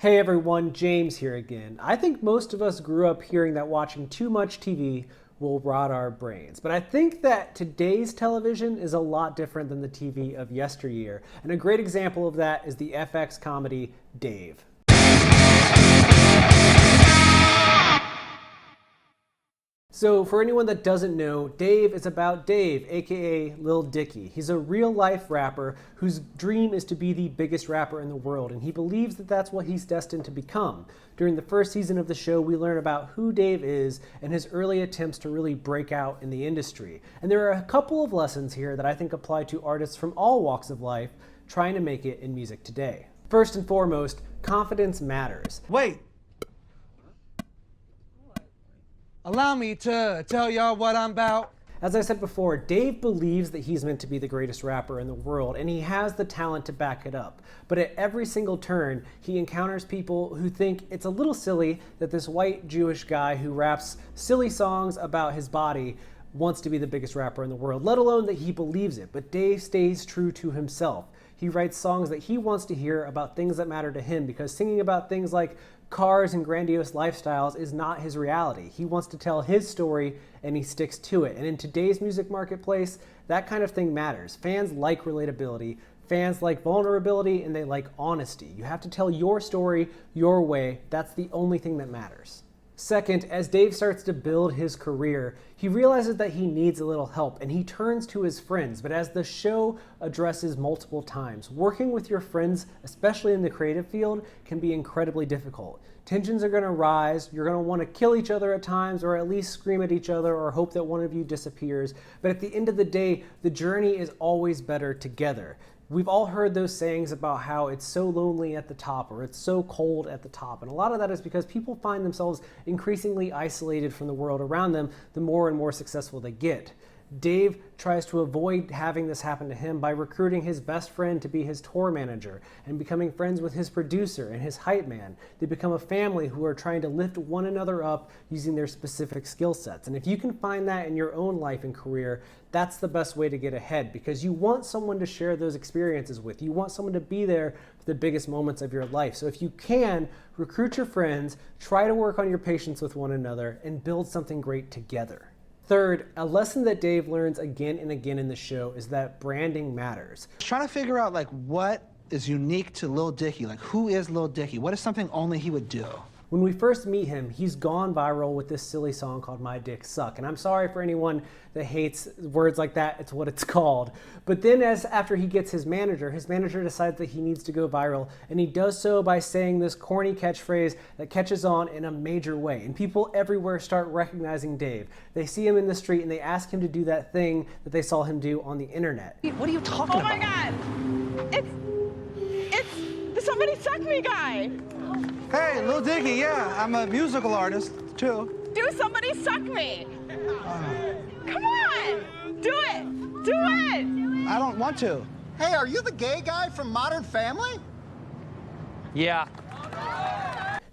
Hey everyone, James here again. I think most of us grew up hearing that watching too much TV will rot our brains. But I think that today's television is a lot different than the TV of yesteryear. And a great example of that is the FX comedy Dave. So for anyone that doesn't know, Dave is about Dave, aka Lil Dicky. He's a real-life rapper whose dream is to be the biggest rapper in the world, and he believes that that's what he's destined to become. During the first season of the show, we learn about who Dave is and his early attempts to really break out in the industry. And there are a couple of lessons here that I think apply to artists from all walks of life trying to make it in music today. First and foremost, confidence matters. Wait. Allow me to tell y'all what I'm about. As I said before, Dave believes that he's meant to be the greatest rapper in the world, and he has the talent to back it up. But at every single turn, he encounters people who think it's a little silly that this white Jewish guy who raps silly songs about his body wants to be the biggest rapper in the world, let alone that he believes it. But Dave stays true to himself. He writes songs that he wants to hear about things that matter to him, because singing about things like cars and grandiose lifestyles is not his reality. He wants to tell his story and he sticks to it. And in today's music marketplace, that kind of thing matters. Fans like relatability, fans like vulnerability, and they like honesty. You have to tell your story your way. That's the only thing that matters. Second, as Dave starts to build his career, he realizes that he needs a little help and he turns to his friends. But as the show addresses multiple times, working with your friends, especially in the creative field, can be incredibly difficult. Tensions are going to rise, you're going to want to kill each other at times, or at least scream at each other or hope that one of you disappears. But at the end of the day, the journey is always better together. We've all heard those sayings about how it's so lonely at the top or it's so cold at the top. And a lot of that is because people find themselves increasingly isolated from the world around them the more and more successful they get. Dave tries to avoid having this happen to him by recruiting his best friend to be his tour manager and becoming friends with his producer and his hype man. They become a family who are trying to lift one another up using their specific skill sets. And if you can find that in your own life and career, that's the best way to get ahead, because you want someone to share those experiences with. You want someone to be there for the biggest moments of your life. So if you can, recruit your friends, try to work on your patience with one another, and build something great together. Third, a lesson that Dave learns again and again in the show is that branding matters. Trying to figure out what is unique to Lil Dicky. Who is Lil Dicky? What is something only he would do? When we first meet him, he's gone viral with this silly song called My Dick Suck. And I'm sorry for anyone that hates words like that, it's what it's called. But then after he gets his manager decides that he needs to go viral, and he does so by saying this corny catchphrase that catches on in a major way. And people everywhere start recognizing Dave. They see him in the street and they ask him to do that thing that they saw him do on the internet. What are you talking about? Oh my God, it's the Somebody Suck Me guy. Hey, Lil Dicky, yeah, I'm a musical artist, too. Do Somebody Suck Me. Come on, do it, do it. I don't want to. Hey, are you the gay guy from Modern Family? Yeah.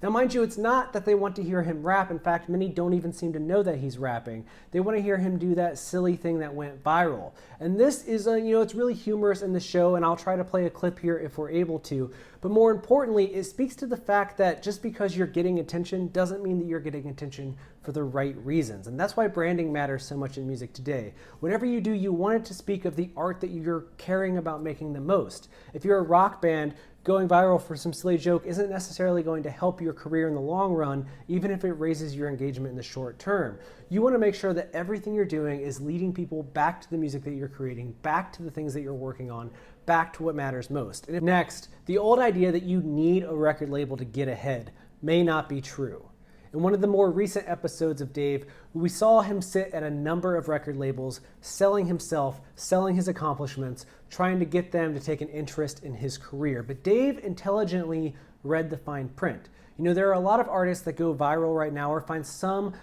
Now, mind you, it's not that they want to hear him rap. In fact, many don't even seem to know that he's rapping. They want to hear him do that silly thing that went viral. And this is, it's really humorous in the show, and I'll try to play a clip here if we're able to. But more importantly, it speaks to the fact that just because you're getting attention doesn't mean that you're getting attention for the right reasons. And that's why branding matters so much in music today. Whatever you do, you want it to speak of the art that you're caring about making the most. If you're a rock band, going viral for some silly joke isn't necessarily going to help your career in the long run, even if it raises your engagement in the short term. You want to make sure that everything you're doing is leading people back to the music that you're creating, back to the things that you're working on, back to what matters most. And next, the old idea that you need a record label to get ahead may not be true. In one of the more recent episodes of Dave, we saw him sit at a number of record labels, selling himself, selling his accomplishments, trying to get them to take an interest in his career. But Dave intelligently read the fine print. There are a lot of artists that go viral right now or find some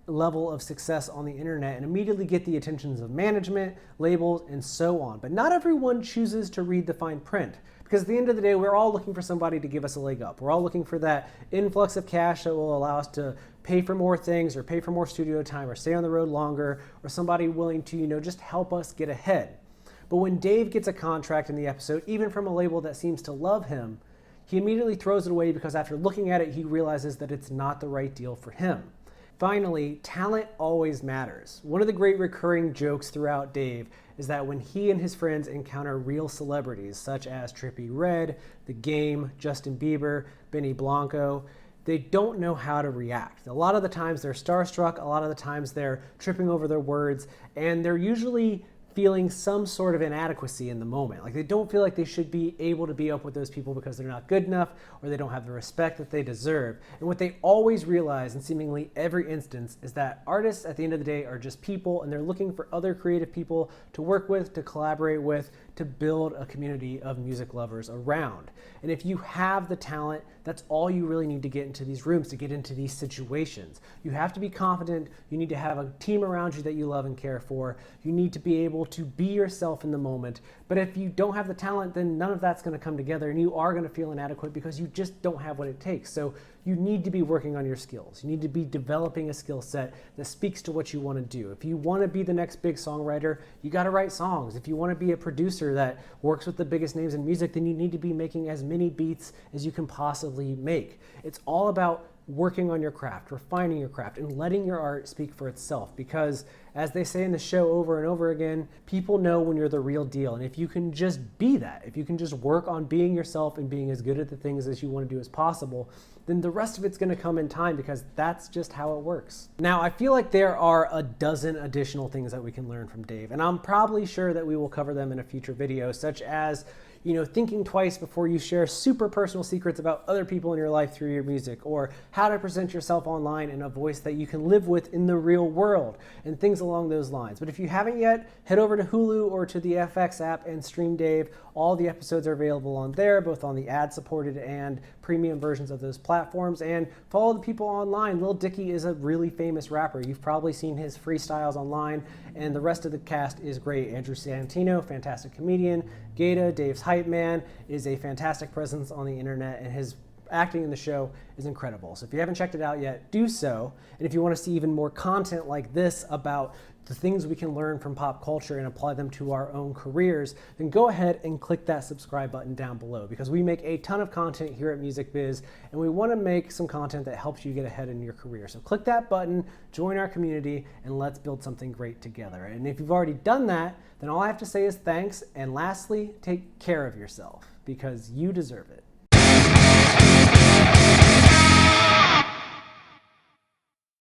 level of success on the internet and immediately get the attentions of management, labels, and so on. But not everyone chooses to read the fine print. Because at the end of the day, we're all looking for somebody to give us a leg up. We're all looking for that influx of cash that will allow us to pay for more things or pay for more studio time or stay on the road longer, or somebody willing to, just help us get ahead. But when Dave gets a contract in the episode, even from a label that seems to love him, he immediately throws it away because after looking at it, he realizes that it's not the right deal for him. Finally, talent always matters. One of the great recurring jokes throughout Dave is that when he and his friends encounter real celebrities such as Trippie Redd, The Game, Justin Bieber, Benny Blanco, they don't know how to react. A lot of the times they're starstruck, a lot of the times they're tripping over their words, and they're usually feeling some sort of inadequacy in the moment. Like they don't feel like they should be able to be up with those people because they're not good enough or they don't have the respect that they deserve. And what they always realize in seemingly every instance is that artists at the end of the day are just people, and they're looking for other creative people to work with, to collaborate with, to build a community of music lovers around. And if you have the talent, that's all you really need to get into these rooms, to get into these situations. You have to be confident. You need to have a team around you that you love and care for. You need to be able to be yourself in the moment. But if you don't have the talent, then none of that's going to come together, and you are going to feel inadequate because you just don't have what it takes. So you need to be working on your skills. You need to be developing a skill set that speaks to what you want to do. If you want to be the next big songwriter, you got to write songs. If you want to be a producer that works with the biggest names in music, then you need to be making as many beats as you can possibly make. It's all about working on your craft, refining your craft, and letting your art speak for itself. Because as they say in the show over and over again, people know when you're the real deal. And if you can just be that, if you can just work on being yourself and being as good at the things as you want to do as possible, then the rest of it's going to come in time, because that's just how it works. Now, I feel like there are a dozen additional things that we can learn from Dave, and I'm probably sure that we will cover them in a future video, such as thinking twice before you share super personal secrets about other people in your life through your music, or how to present yourself online in a voice that you can live with in the real world, and things along those lines. But if you haven't yet, head over to Hulu or to the FX app and stream Dave. All the episodes are available on there, both on the ad-supported and premium versions of those platforms. And follow the people online. Lil Dicky is a really famous rapper. You've probably seen his freestyles online, and the rest of the cast is great. Andrew Santino, fantastic comedian. Gata, Dave's hype man, is a fantastic presence on the internet, and his acting in the show is incredible. So if you haven't checked it out yet, do so. And if you want to see even more content like this about the things we can learn from pop culture and apply them to our own careers, then go ahead and click that subscribe button down below, because we make a ton of content here at Music Biz, and we want to make some content that helps you get ahead in your career. So click that button, join our community, and let's build something great together. And if you've already done that, then all I have to say is thanks, and lastly, take care of yourself, because you deserve it.